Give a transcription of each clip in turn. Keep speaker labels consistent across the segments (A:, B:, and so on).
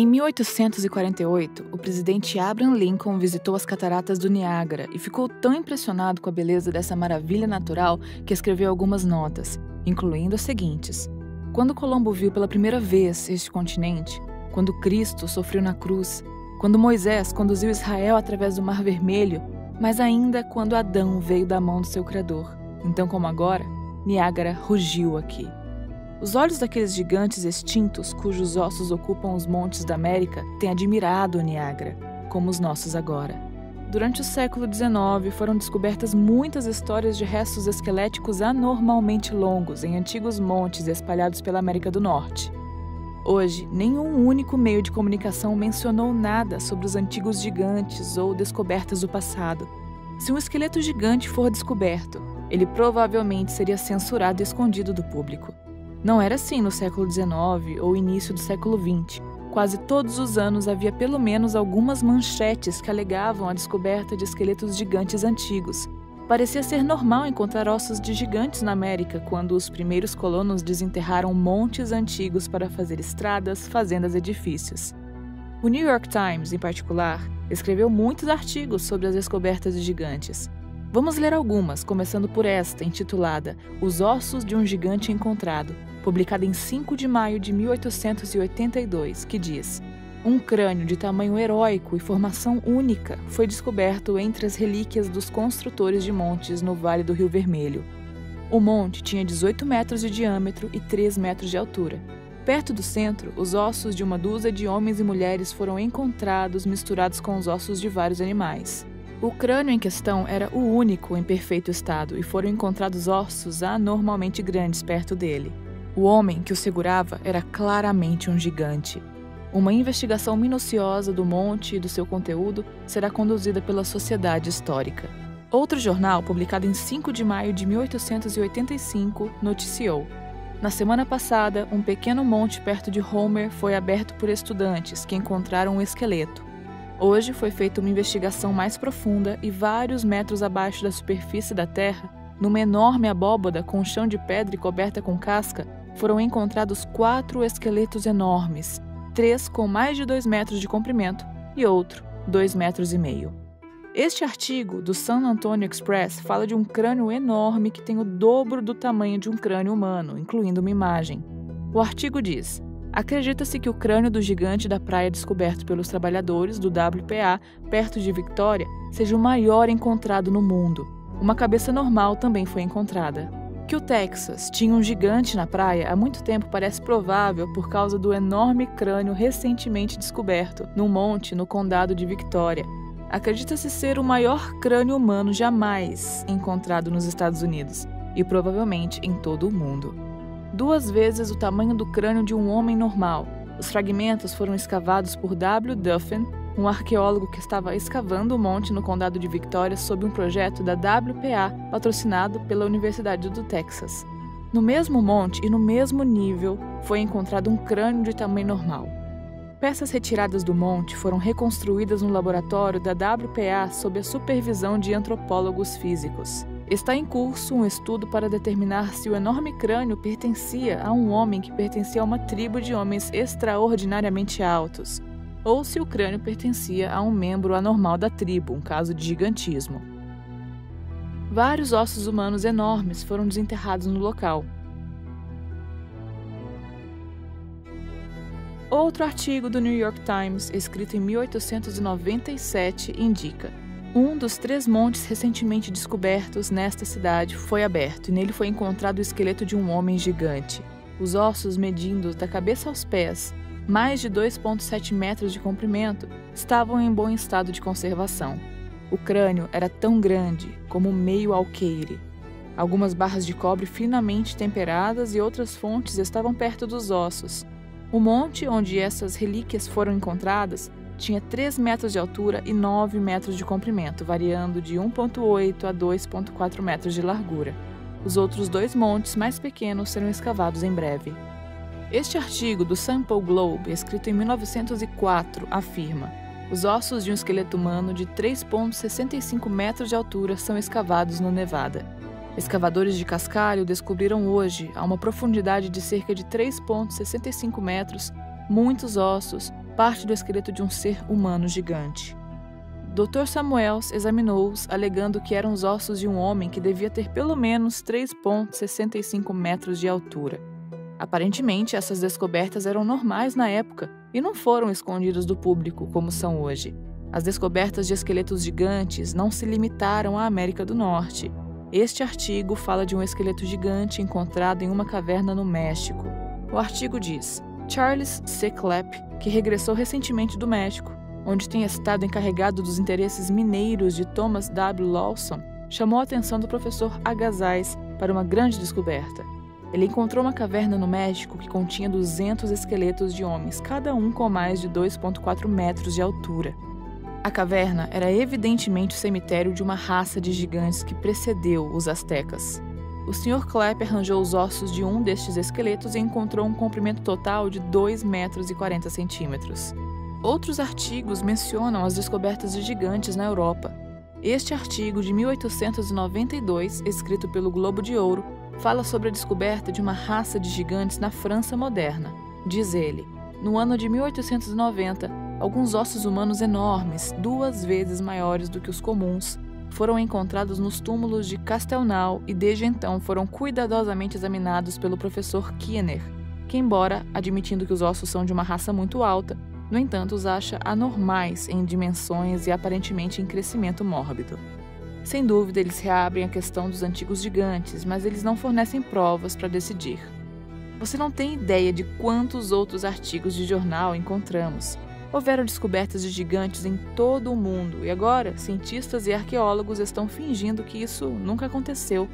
A: Em 1848, o presidente Abraham Lincoln visitou as cataratas do Niágara e ficou tão impressionado com a beleza dessa maravilha natural que escreveu algumas notas, incluindo as seguintes: quando Colombo viu pela primeira vez este continente, quando Cristo sofreu na cruz, quando Moisés conduziu Israel através do Mar Vermelho, mas ainda quando Adão veio da mão do seu Criador. Então, como agora, Niágara rugiu aqui. Os olhos daqueles gigantes extintos, cujos ossos ocupam os montes da América, têm admirado o Niágara, como os nossos agora. Durante o século XIX, foram descobertas muitas histórias de restos esqueléticos anormalmente longos em antigos montes espalhados pela América do Norte. Hoje, nenhum único meio de comunicação mencionou nada sobre os antigos gigantes ou descobertas do passado. Se um esqueleto gigante for descoberto, ele provavelmente seria censurado e escondido do público. Não era assim no século XIX ou início do século XX. Quase todos os anos havia pelo menos algumas manchetes que alegavam a descoberta de esqueletos gigantes antigos. Parecia ser normal encontrar ossos de gigantes na América quando os primeiros colonos desenterraram montes antigos para fazer estradas, fazendas e edifícios. O New York Times, em particular, escreveu muitos artigos sobre as descobertas de gigantes. Vamos ler algumas, começando por esta, intitulada Os Ossos de um Gigante Encontrado, publicada em 5 de maio de 1882, que diz: um crânio de tamanho heróico e formação única foi descoberto entre as relíquias dos construtores de montes no Vale do Rio Vermelho. O monte tinha 18 metros de diâmetro e 3 metros de altura. Perto do centro, os ossos de uma dúzia de homens e mulheres foram encontrados misturados com os ossos de vários animais. O crânio em questão era o único em perfeito estado e foram encontrados ossos anormalmente grandes perto dele. O homem que o segurava era claramente um gigante. Uma investigação minuciosa do monte e do seu conteúdo será conduzida pela Sociedade Histórica. Outro jornal, publicado em 5 de maio de 1885, noticiou: na semana passada, um pequeno monte perto de Homer foi aberto por estudantes que encontraram um esqueleto. Hoje foi feita uma investigação mais profunda e vários metros abaixo da superfície da terra, numa enorme abóbada com chão de pedra e coberta com casca, foram encontrados 4 esqueletos enormes, 3 com mais de 2 metros de comprimento e outro 2,5 metros. Este artigo do San Antonio Express fala de um crânio enorme que tem o dobro do tamanho de um crânio humano, incluindo uma imagem. O artigo diz: acredita-se que o crânio do gigante da praia descoberto pelos trabalhadores do WPA, perto de Victoria, seja o maior encontrado no mundo. Uma cabeça normal também foi encontrada. Que o Texas tinha um gigante na praia há muito tempo parece provável por causa do enorme crânio recentemente descoberto num monte no condado de Victoria. Acredita-se ser o maior crânio humano jamais encontrado nos Estados Unidos e provavelmente em todo o mundo. 2 vezes o tamanho do crânio de um homem normal. Os fragmentos foram escavados por W. Duffin, um arqueólogo que estava escavando o monte no condado de Victoria sob um projeto da WPA patrocinado pela Universidade do Texas. No mesmo monte e no mesmo nível foi encontrado um crânio de tamanho normal. Peças retiradas do monte foram reconstruídas no laboratório da WPA sob a supervisão de antropólogos físicos. Está em curso um estudo para determinar se o enorme crânio pertencia a um homem que pertencia a uma tribo de homens extraordinariamente altos, ou se o crânio pertencia a um membro anormal da tribo, um caso de gigantismo. Vários ossos humanos enormes foram desenterrados no local. Outro artigo do New York Times, escrito em 1897, indica: um dos 3 montes recentemente descobertos nesta cidade foi aberto e nele foi encontrado o esqueleto de um homem gigante. Os ossos, medindo da cabeça aos pés, mais de 2,7 metros de comprimento, estavam em bom estado de conservação. O crânio era tão grande como meio alqueire. Algumas barras de cobre finamente temperadas e outras fontes estavam perto dos ossos. O monte onde essas relíquias foram encontradas tinha 3 metros de altura e 9 metros de comprimento, variando de 1,8 a 2,4 metros de largura. Os outros 2 montes mais pequenos serão escavados em breve. Este artigo do Sample Globe, escrito em 1904, afirma: os ossos de um esqueleto humano de 3,65 metros de altura são escavados no Nevada. Escavadores de cascalho descobriram hoje, a uma profundidade de cerca de 3,65 metros, muitos ossos, parte do esqueleto de um ser humano gigante. Dr. Samuels examinou-os, alegando que eram os ossos de um homem que devia ter pelo menos 3,65 metros de altura. Aparentemente, essas descobertas eram normais na época e não foram escondidas do público como são hoje. As descobertas de esqueletos gigantes não se limitaram à América do Norte. Este artigo fala de um esqueleto gigante encontrado em uma caverna no México. O artigo diz: Charles C. Clapp, que regressou recentemente do México, onde tem estado encarregado dos interesses mineiros de Thomas W. Lawson, chamou a atenção do professor Agassiz para uma grande descoberta. Ele encontrou uma caverna no México que continha 200 esqueletos de homens, cada um com mais de 2,4 metros de altura. A caverna era evidentemente o cemitério de uma raça de gigantes que precedeu os astecas. O Sr. Clapp arranjou os ossos de um destes esqueletos e encontrou um comprimento total de 2,40 metros. Outros artigos mencionam as descobertas de gigantes na Europa. Este artigo de 1892, escrito pelo Globo de Ouro, fala sobre a descoberta de uma raça de gigantes na França moderna. Diz ele: no ano de 1890, alguns ossos humanos enormes, 2 vezes maiores do que os comuns, foram encontrados nos túmulos de Castelnau e desde então foram cuidadosamente examinados pelo professor Kiener, que, embora admitindo que os ossos são de uma raça muito alta, no entanto os acha anormais em dimensões e aparentemente em crescimento mórbido. Sem dúvida, eles reabrem a questão dos antigos gigantes, mas eles não fornecem provas para decidir. Você não tem ideia de quantos outros artigos de jornal encontramos. Houveram descobertas de gigantes em todo o mundo e agora cientistas e arqueólogos estão fingindo que isso nunca aconteceu.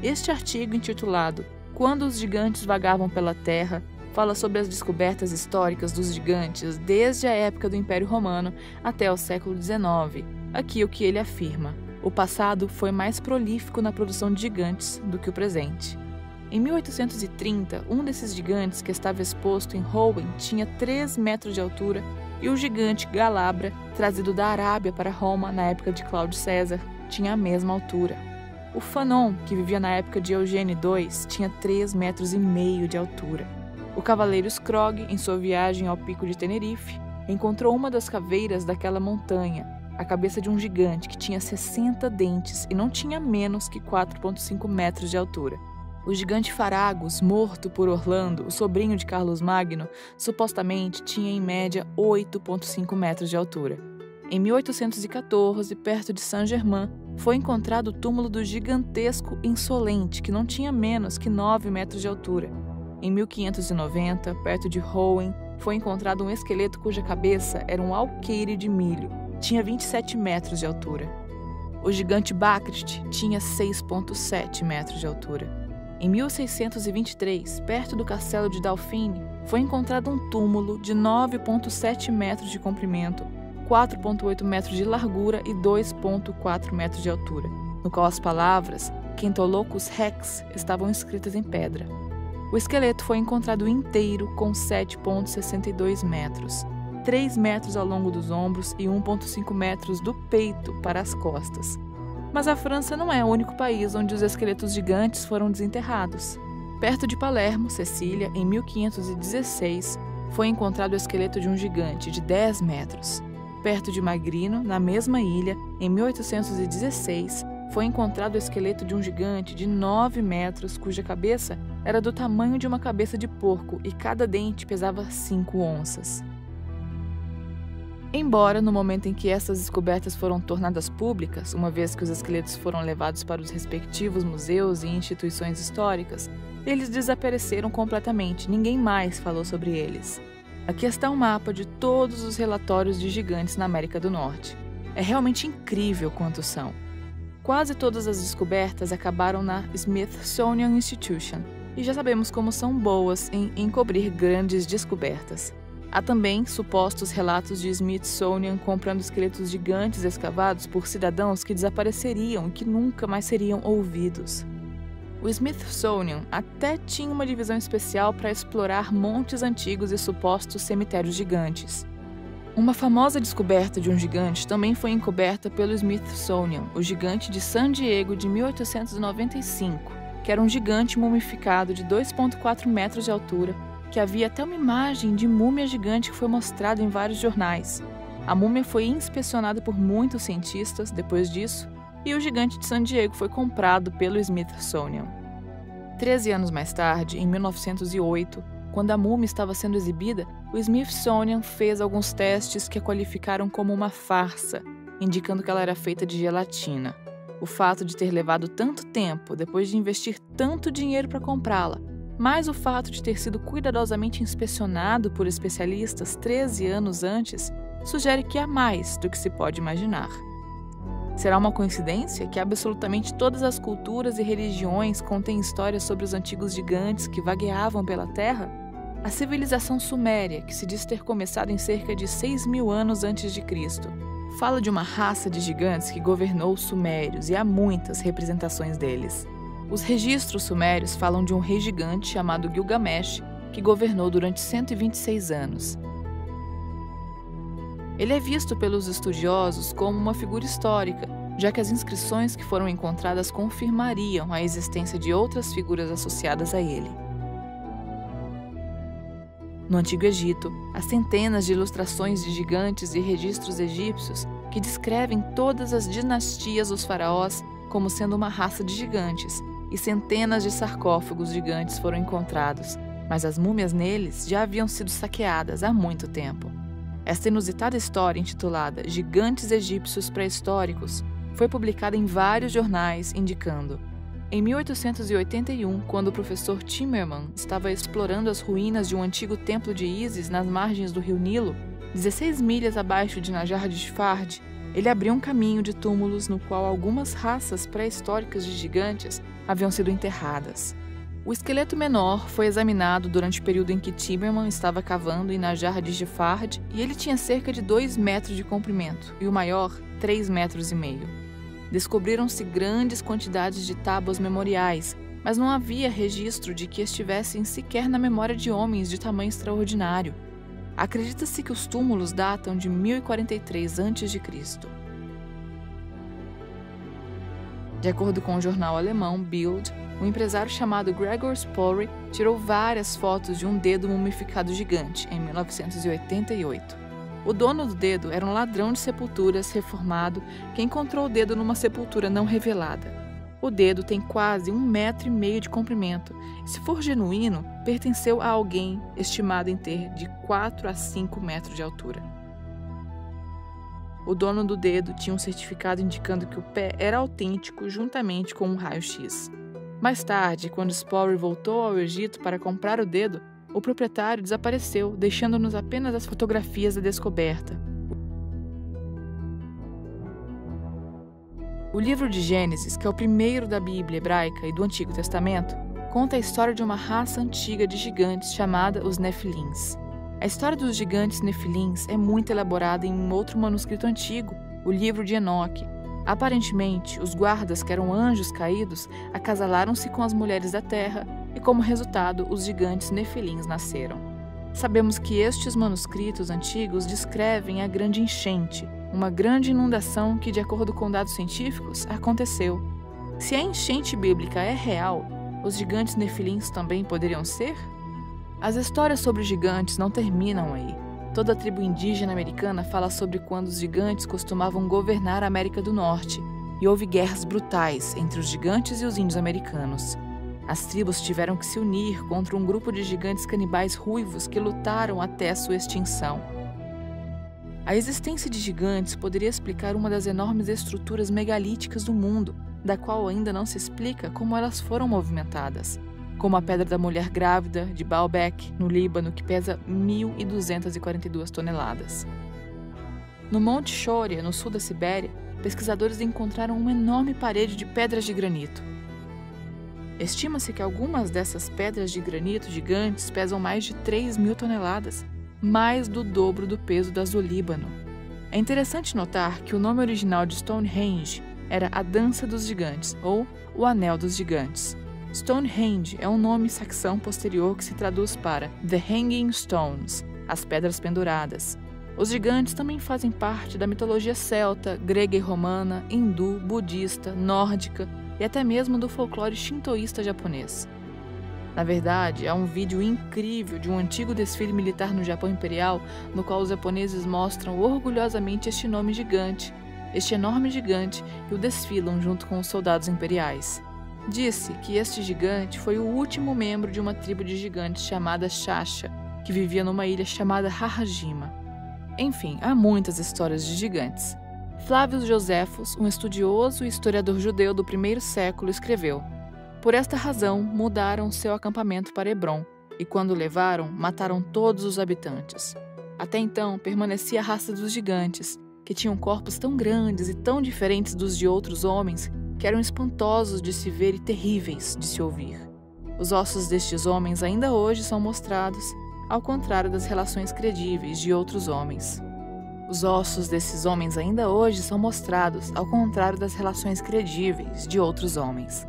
A: Este artigo, intitulado Quando os gigantes vagavam pela Terra, fala sobre as descobertas históricas dos gigantes desde a época do Império Romano até o século XIX. Aqui o que ele afirma: o passado foi mais prolífico na produção de gigantes do que o presente. Em 1830, um desses gigantes que estava exposto em Rouen tinha 3 metros de altura e o gigante Galabra, trazido da Arábia para Roma na época de Cláudio César, tinha a mesma altura. O Fanon, que vivia na época de Eugênio II, tinha 3,5 metros de altura. O cavaleiro Scrogg, em sua viagem ao pico de Tenerife, encontrou uma das caveiras daquela montanha, a cabeça de um gigante que tinha 60 dentes e não tinha menos que 4,5 metros de altura. O gigante Faragos, morto por Orlando, o sobrinho de Carlos Magno, supostamente tinha em média 8,5 metros de altura. Em 1814, perto de Saint-Germain, foi encontrado o túmulo do gigantesco Insolente, que não tinha menos que 9 metros de altura. Em 1590, perto de Rouen, foi encontrado um esqueleto cuja cabeça era um alqueire de milho. Tinha 27 metros de altura. O gigante Bakrit tinha 6,7 metros de altura. Em 1623, perto do castelo de Dauphine, foi encontrado um túmulo de 9,7 metros de comprimento, 4,8 metros de largura e 2,4 metros de altura, no qual as palavras Quentolocus Rex estavam escritas em pedra. O esqueleto foi encontrado inteiro com 7,62 metros, 3 metros ao longo dos ombros e 1,5 metros do peito para as costas. Mas a França não é o único país onde os esqueletos gigantes foram desenterrados. Perto de Palermo, Sicília, em 1516, foi encontrado o esqueleto de um gigante de 10 metros. Perto de Magrino, na mesma ilha, em 1816, foi encontrado o esqueleto de um gigante de 9 metros, cuja cabeça era do tamanho de uma cabeça de porco e cada dente pesava 5 onças. Embora, no momento em que essas descobertas foram tornadas públicas, uma vez que os esqueletos foram levados para os respectivos museus e instituições históricas, eles desapareceram completamente, ninguém mais falou sobre eles. Aqui está um mapa de todos os relatórios de gigantes na América do Norte. É realmente incrível quantos são. Quase todas as descobertas acabaram na Smithsonian Institution, e já sabemos como são boas em encobrir grandes descobertas. Há também supostos relatos de Smithsonian comprando esqueletos gigantes escavados por cidadãos que desapareceriam e que nunca mais seriam ouvidos. O Smithsonian até tinha uma divisão especial para explorar montes antigos e supostos cemitérios gigantes. Uma famosa descoberta de um gigante também foi encoberta pelo Smithsonian, o gigante de San Diego de 1895, que era um gigante mumificado de 2,4 metros de altura, que havia até uma imagem de múmia gigante que foi mostrada em vários jornais. A múmia foi inspecionada por muitos cientistas depois disso, e o gigante de San Diego foi comprado pelo Smithsonian. 13 anos mais tarde, em 1908, quando a múmia estava sendo exibida, o Smithsonian fez alguns testes que a qualificaram como uma farsa, indicando que ela era feita de gelatina. O fato de ter levado tanto tempo, depois de investir tanto dinheiro para comprá-la, mais o fato de ter sido cuidadosamente inspecionado por especialistas 13 anos antes, sugere que há mais do que se pode imaginar. Será uma coincidência que absolutamente todas as culturas e religiões contêm histórias sobre os antigos gigantes que vagueavam pela Terra? A civilização suméria, que se diz ter começado em cerca de 6.000 anos antes de Cristo, fala de uma raça de gigantes que governou os sumérios e há muitas representações deles. Os registros sumérios falam de um rei gigante chamado Gilgamesh, que governou durante 126 anos. Ele é visto pelos estudiosos como uma figura histórica, já que as inscrições que foram encontradas confirmariam a existência de outras figuras associadas a ele. No Antigo Egito, há centenas de ilustrações de gigantes e registros egípcios que descrevem todas as dinastias dos faraós como sendo uma raça de gigantes, e centenas de sarcófagos gigantes foram encontrados, mas as múmias neles já haviam sido saqueadas há muito tempo. Esta inusitada história, intitulada Gigantes Egípcios Pré-Históricos, foi publicada em vários jornais, indicando: em 1881, quando o professor Timmerman estava explorando as ruínas de um antigo templo de Ísis nas margens do rio Nilo, 16 milhas abaixo de Najar de Sfard, ele abriu um caminho de túmulos no qual algumas raças pré-históricas de gigantes haviam sido enterradas. O esqueleto menor foi examinado durante o período em que Timmerman estava cavando em Najar de Sfard e ele tinha cerca de 2 metros de comprimento e o maior, 3,5 metros. Descobriram-se grandes quantidades de tábuas memoriais, mas não havia registro de que estivessem sequer na memória de homens de tamanho extraordinário. Acredita-se que os túmulos datam de 1043 a.C. De acordo com o jornal alemão Bild, um empresário chamado Gregor Spory tirou várias fotos de um dedo mumificado gigante em 1988. O dono do dedo era um ladrão de sepulturas reformado que encontrou o dedo numa sepultura não revelada. O dedo tem quase 1,5 metro de comprimento e, se for genuíno, pertenceu a alguém estimado em ter de 4 a 5 metros de altura. O dono do dedo tinha um certificado indicando que o pé era autêntico juntamente com um raio-x. Mais tarde, quando Spory voltou ao Egito para comprar o dedo, o proprietário desapareceu, deixando-nos apenas as fotografias da descoberta. O livro de Gênesis, que é o primeiro da Bíblia hebraica e do Antigo Testamento, conta a história de uma raça antiga de gigantes chamada os Nefilins. A história dos gigantes Nefilins é muito elaborada em um outro manuscrito antigo, o livro de Enoque. Aparentemente, os guardas, que eram anjos caídos, acasalaram-se com as mulheres da terra e, como resultado, os gigantes Nefilins nasceram. Sabemos que estes manuscritos antigos descrevem a grande enchente, uma grande inundação que, de acordo com dados científicos, aconteceu. Se a enchente bíblica é real, os gigantes Nefilins também poderiam ser? As histórias sobre os gigantes não terminam aí. Toda a tribo indígena americana fala sobre quando os gigantes costumavam governar a América do Norte, e houve guerras brutais entre os gigantes e os índios americanos. As tribos tiveram que se unir contra um grupo de gigantes canibais ruivos que lutaram até sua extinção. A existência de gigantes poderia explicar uma das enormes estruturas megalíticas do mundo, da qual ainda não se explica como elas foram movimentadas, como a Pedra da Mulher Grávida, de Baalbek, no Líbano, que pesa 1.242 toneladas. No Monte Shoria, no sul da Sibéria, pesquisadores encontraram uma enorme parede de pedras de granito. Estima-se que algumas dessas pedras de granito gigantes pesam mais de 3.000 toneladas, mais do dobro do peso das do Líbano. É interessante notar que o nome original de Stonehenge era a Dança dos Gigantes, ou o Anel dos Gigantes. Stonehenge é um nome saxão posterior que se traduz para The Hanging Stones, as pedras penduradas. Os gigantes também fazem parte da mitologia celta, grega e romana, hindu, budista, nórdica e até mesmo do folclore shintoísta japonês. Na verdade, há um vídeo incrível de um antigo desfile militar no Japão Imperial, no qual os japoneses mostram orgulhosamente este enorme gigante, e o desfilam junto com os soldados imperiais. Disse que este gigante foi o último membro de uma tribo de gigantes chamada Shasha, que vivia numa ilha chamada Harajima. Enfim, há muitas histórias de gigantes. Flávio Joséfos, um estudioso e historiador judeu do primeiro século, escreveu: por esta razão, mudaram seu acampamento para Hebrom, e quando o levaram, mataram todos os habitantes. Até então, permanecia a raça dos gigantes, que tinham corpos tão grandes e tão diferentes dos de outros homens, que eram espantosos de se ver e terríveis de se ouvir. Os ossos destes homens ainda hoje são mostrados, ao contrário das relações credíveis de outros homens. Os ossos desses homens ainda hoje são mostrados, ao contrário das relações credíveis de outros homens.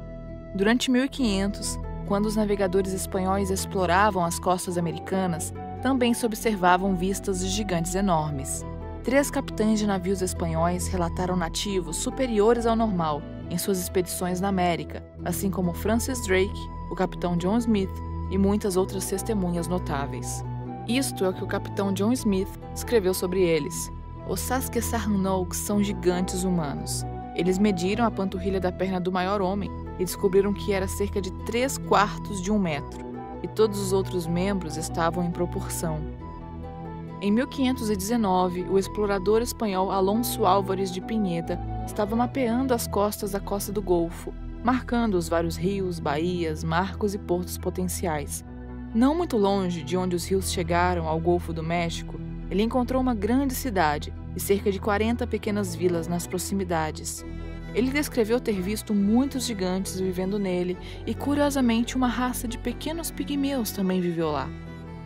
A: Durante 1500, quando os navegadores espanhóis exploravam as costas americanas, também se observavam vistas de gigantes enormes. 3 capitães de navios espanhóis relataram nativos superiores ao normal em suas expedições na América, assim como Francis Drake, o capitão John Smith e muitas outras testemunhas notáveis. Isto é o que o capitão John Smith escreveu sobre eles. Os Saskatchewanooks são gigantes humanos. Eles mediram a panturrilha da perna do maior homem e descobriram que era cerca de 3/4 de 1 metro, e todos os outros membros estavam em proporção. Em 1519, o explorador espanhol Alonso Álvares de Pinheda estava mapeando as costas da costa do Golfo, marcando os vários rios, baías, marcos e portos potenciais. Não muito longe de onde os rios chegaram ao Golfo do México, ele encontrou uma grande cidade e cerca de 40 pequenas vilas nas proximidades. Ele descreveu ter visto muitos gigantes vivendo nele e, curiosamente, uma raça de pequenos pigmeus também viveu lá.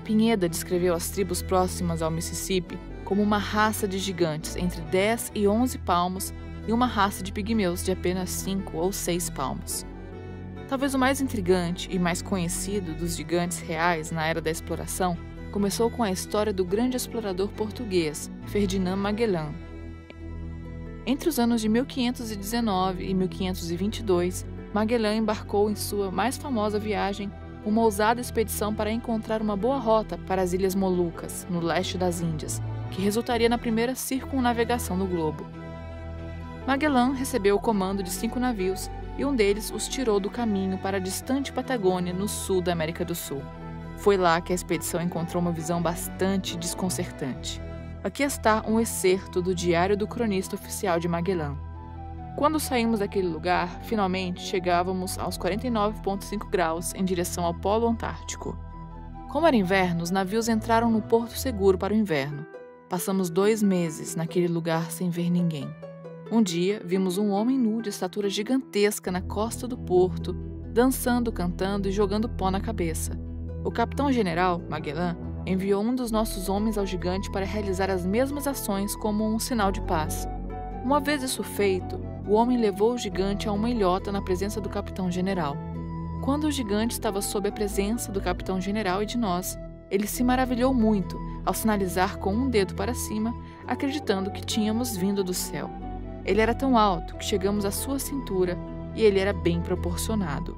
A: Pinheda descreveu as tribos próximas ao Mississippi como uma raça de gigantes entre 10 e 11 palmos e uma raça de pigmeus de apenas 5 ou 6 palmos. Talvez o mais intrigante e mais conhecido dos gigantes reais na era da exploração começou com a história do grande explorador português, Ferdinand Magellan. Entre os anos de 1519 e 1522, Magellan embarcou em sua mais famosa viagem, uma ousada expedição para encontrar uma boa rota para as Ilhas Molucas, no leste das Índias, que resultaria na primeira circunnavegação do globo. Magellan recebeu o comando de 5 navios e um deles os tirou do caminho para a distante Patagônia, no sul da América do Sul. Foi lá que a expedição encontrou uma visão bastante desconcertante. Aqui está um excerto do diário do cronista oficial de Magellan. Quando saímos daquele lugar, finalmente chegávamos aos 49,5 graus em direção ao Polo Antártico. Como era inverno, os navios entraram no porto seguro para o inverno. Passamos 2 meses naquele lugar sem ver ninguém. Um dia, vimos um homem nu de estatura gigantesca na costa do porto, dançando, cantando e jogando pó na cabeça. O capitão-general, Magellan, enviou um dos nossos homens ao gigante para realizar as mesmas ações como um sinal de paz. Uma vez isso feito, o homem levou o gigante a uma ilhota na presença do capitão-general. Quando o gigante estava sob a presença do capitão-general e de nós, ele se maravilhou muito ao sinalizar com um dedo para cima, acreditando que tínhamos vindo do céu. Ele era tão alto que chegamos à sua cintura e ele era bem proporcionado.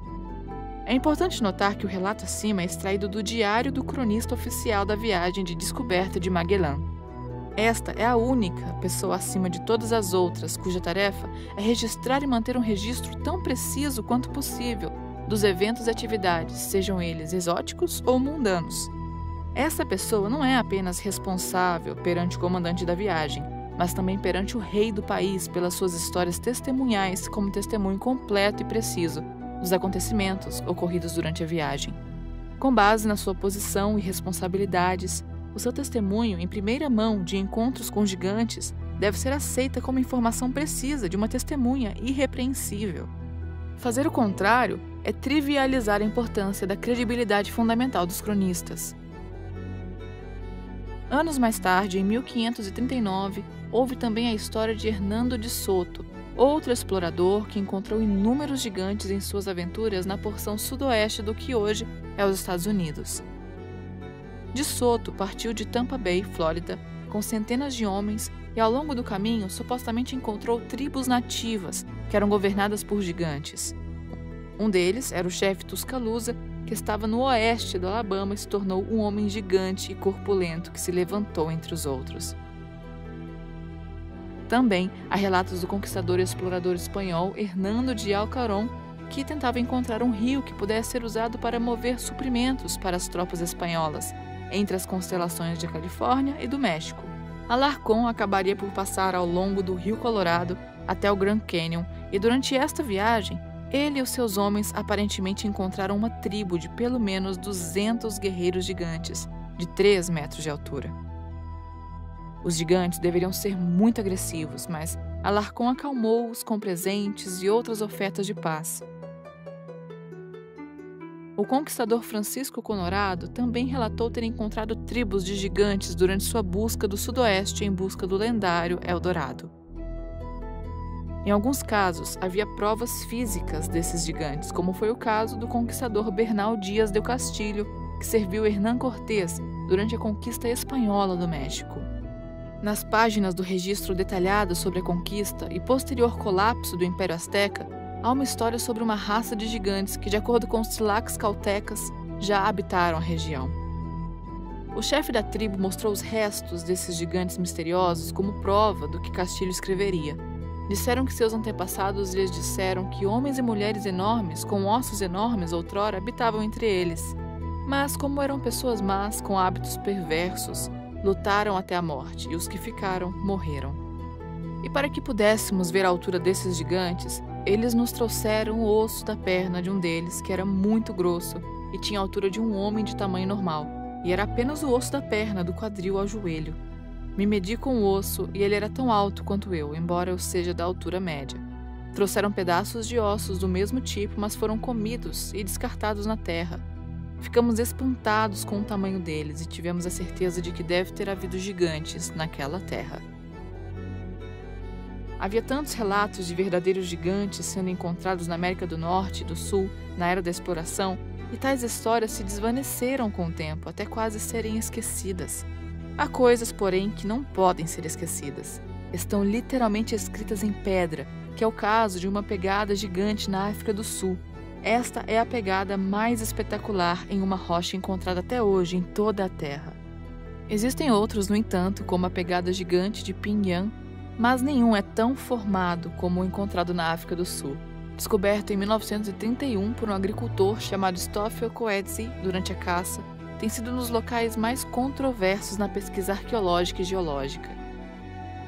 A: É importante notar que o relato acima é extraído do diário do cronista oficial da viagem de descoberta de Magellan. Esta é a única pessoa acima de todas as outras cuja tarefa é registrar e manter um registro tão preciso quanto possível dos eventos e atividades, sejam eles exóticos ou mundanos. Essa pessoa não é apenas responsável perante o comandante da viagem, mas também perante o rei do país pelas suas histórias testemunhais como testemunho completo e preciso dos acontecimentos ocorridos durante a viagem. Com base na sua posição e responsabilidades, o seu testemunho em primeira mão de encontros com gigantes deve ser aceita como informação precisa de uma testemunha irrepreensível. Fazer o contrário é trivializar a importância da credibilidade fundamental dos cronistas. Anos mais tarde, em 1539, houve também a história de Hernando de Soto, outro explorador que encontrou inúmeros gigantes em suas aventuras na porção sudoeste do que hoje é os Estados Unidos. De Soto partiu de Tampa Bay, Flórida, com centenas de homens e ao longo do caminho supostamente encontrou tribos nativas que eram governadas por gigantes. Um deles era o chefe Tuscaloosa, que estava no oeste do Alabama e se tornou um homem gigante e corpulento que se levantou entre os outros. Também há relatos do conquistador e explorador espanhol Hernando de Alcarón, que tentava encontrar um rio que pudesse ser usado para mover suprimentos para as tropas espanholas, entre as constelações de Califórnia e do México. Alarcón acabaria por passar ao longo do Rio Colorado até o Grand Canyon, e durante esta viagem, ele e os seus homens aparentemente encontraram uma tribo de pelo menos 200 guerreiros gigantes, de 3 metros de altura. Os gigantes deveriam ser muito agressivos, mas Alarcón acalmou-os com presentes e outras ofertas de paz. O conquistador Francisco Conrado também relatou ter encontrado tribos de gigantes durante sua busca do sudoeste em busca do lendário Eldorado. Em alguns casos, havia provas físicas desses gigantes, como foi o caso do conquistador Bernal Díaz del Castillo, que serviu Hernán Cortés durante a conquista espanhola do México. Nas páginas do registro detalhado sobre a conquista e posterior colapso do Império Azteca, há uma história sobre uma raça de gigantes que, de acordo com os tlacs caltecas, já habitaram a região. O chefe da tribo mostrou os restos desses gigantes misteriosos como prova do que Castilho escreveria. Disseram que seus antepassados lhes disseram que homens e mulheres enormes, com ossos enormes outrora, habitavam entre eles. Mas, como eram pessoas más, com hábitos perversos, lutaram até a morte, e os que ficaram morreram. E para que pudéssemos ver a altura desses gigantes, eles nos trouxeram o osso da perna de um deles, que era muito grosso e tinha a altura de um homem de tamanho normal, e era apenas o osso da perna, do quadril ao joelho. Me medi com o osso e ele era tão alto quanto eu, embora eu seja da altura média. Trouxeram pedaços de ossos do mesmo tipo, mas foram comidos e descartados na terra. Ficamos espantados com o tamanho deles e tivemos a certeza de que deve ter havido gigantes naquela terra. Havia tantos relatos de verdadeiros gigantes sendo encontrados na América do Norte e do Sul na era da exploração, e tais histórias se desvaneceram com o tempo, até quase serem esquecidas. Há coisas, porém, que não podem ser esquecidas. Estão literalmente escritas em pedra, que é o caso de uma pegada gigante na África do Sul. Esta é a pegada mais espetacular em uma rocha encontrada até hoje em toda a Terra. Existem outros, no entanto, como a pegada gigante de Pinhã, mas nenhum é tão formado como o encontrado na África do Sul. Descoberto em 1931 por um agricultor chamado Stoffel Coetzee durante a caça, tem sido um dos locais mais controversos na pesquisa arqueológica e geológica.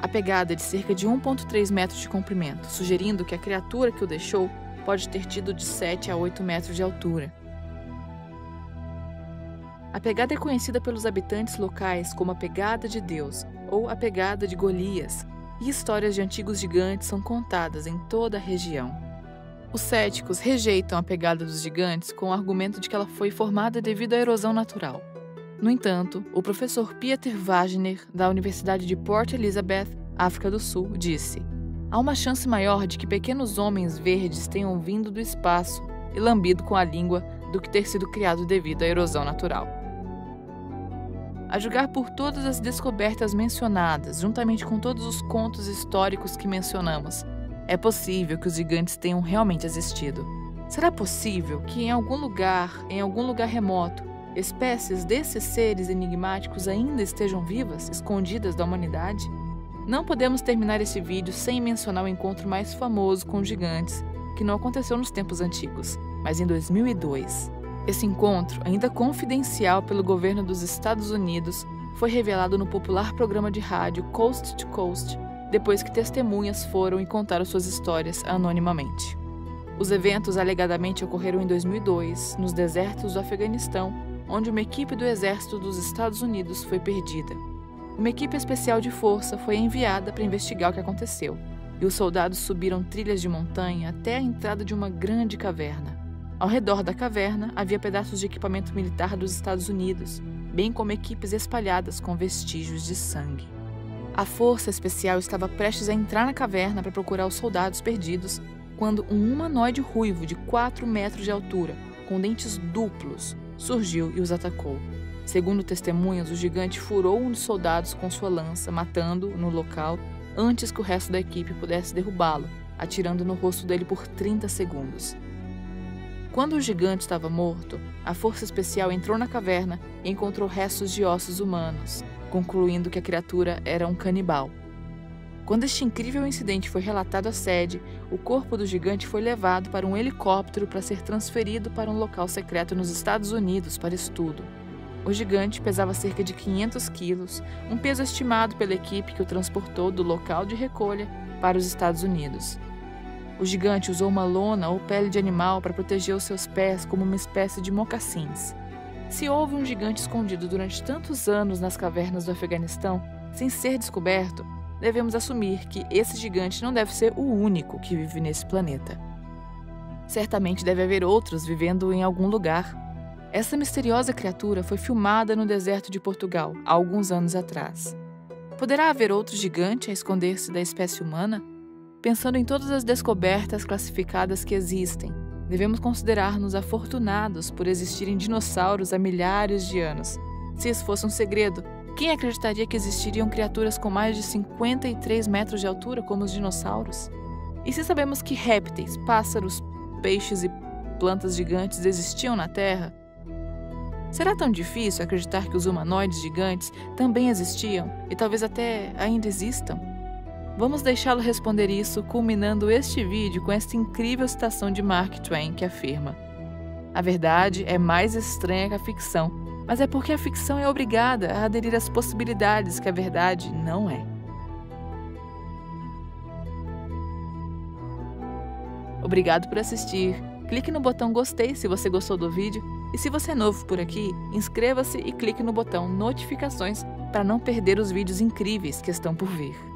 A: A pegada é de cerca de 1,3 metros de comprimento, sugerindo que a criatura que o deixou pode ter tido de 7 a 8 metros de altura. A pegada é conhecida pelos habitantes locais como a Pegada de Deus ou a Pegada de Golias, e histórias de antigos gigantes são contadas em toda a região. Os céticos rejeitam a pegada dos gigantes com o argumento de que ela foi formada devido à erosão natural. No entanto, o professor Pieter Wagner, da Universidade de Port Elizabeth, África do Sul, disse: há uma chance maior de que pequenos homens verdes tenham vindo do espaço e lambido com a língua do que ter sido criado devido à erosão natural. A julgar por todas as descobertas mencionadas, juntamente com todos os contos históricos que mencionamos, é possível que os gigantes tenham realmente existido. Será possível que em algum lugar remoto, espécies desses seres enigmáticos ainda estejam vivas, escondidas da humanidade? Não podemos terminar esse vídeo sem mencionar o encontro mais famoso com os gigantes, que não aconteceu nos tempos antigos, mas em 2002. Esse encontro, ainda confidencial pelo governo dos Estados Unidos, foi revelado no popular programa de rádio Coast to Coast, depois que testemunhas foram e contaram suas histórias anonimamente. Os eventos alegadamente ocorreram em 2002, nos desertos do Afeganistão, onde uma equipe do Exército dos Estados Unidos foi perdida. Uma equipe especial de força foi enviada para investigar o que aconteceu, e os soldados subiram trilhas de montanha até a entrada de uma grande caverna. Ao redor da caverna havia pedaços de equipamento militar dos Estados Unidos, bem como equipes espalhadas com vestígios de sangue. A força especial estava prestes a entrar na caverna para procurar os soldados perdidos, quando um humanoide ruivo de 4 metros de altura, com dentes duplos, surgiu e os atacou. Segundo testemunhas, o gigante furou um dos soldados com sua lança, matando-o no local, antes que o resto da equipe pudesse derrubá-lo, atirando no rosto dele por 30 segundos. Quando o gigante estava morto, a força especial entrou na caverna e encontrou restos de ossos humanos, concluindo que a criatura era um canibal. Quando este incrível incidente foi relatado à sede, o corpo do gigante foi levado para um helicóptero para ser transferido para um local secreto nos Estados Unidos para estudo. O gigante pesava cerca de 500 quilos, um peso estimado pela equipe que o transportou do local de recolha para os Estados Unidos. O gigante usou uma lona ou pele de animal para proteger os seus pés como uma espécie de mocassins. Se houve um gigante escondido durante tantos anos nas cavernas do Afeganistão, sem ser descoberto, devemos assumir que esse gigante não deve ser o único que vive nesse planeta. Certamente deve haver outros vivendo em algum lugar. Essa misteriosa criatura foi filmada no deserto de Portugal, há alguns anos atrás. Poderá haver outro gigante a esconder-se da espécie humana? Pensando em todas as descobertas classificadas que existem, devemos considerar-nos afortunados por existirem dinossauros há milhares de anos. Se isso fosse um segredo, quem acreditaria que existiriam criaturas com mais de 53 metros de altura como os dinossauros? E se sabemos que répteis, pássaros, peixes e plantas gigantes existiam na Terra, será tão difícil acreditar que os humanoides gigantes também existiam e talvez até ainda existam? Vamos deixá-lo responder isso, culminando este vídeo com esta incrível citação de Mark Twain que afirma: "A verdade é mais estranha que a ficção, mas é porque a ficção é obrigada a aderir às possibilidades que a verdade não é." Obrigado por assistir. Clique no botão gostei se você gostou do vídeo e se você é novo por aqui, inscreva-se e clique no botão notificações para não perder os vídeos incríveis que estão por vir.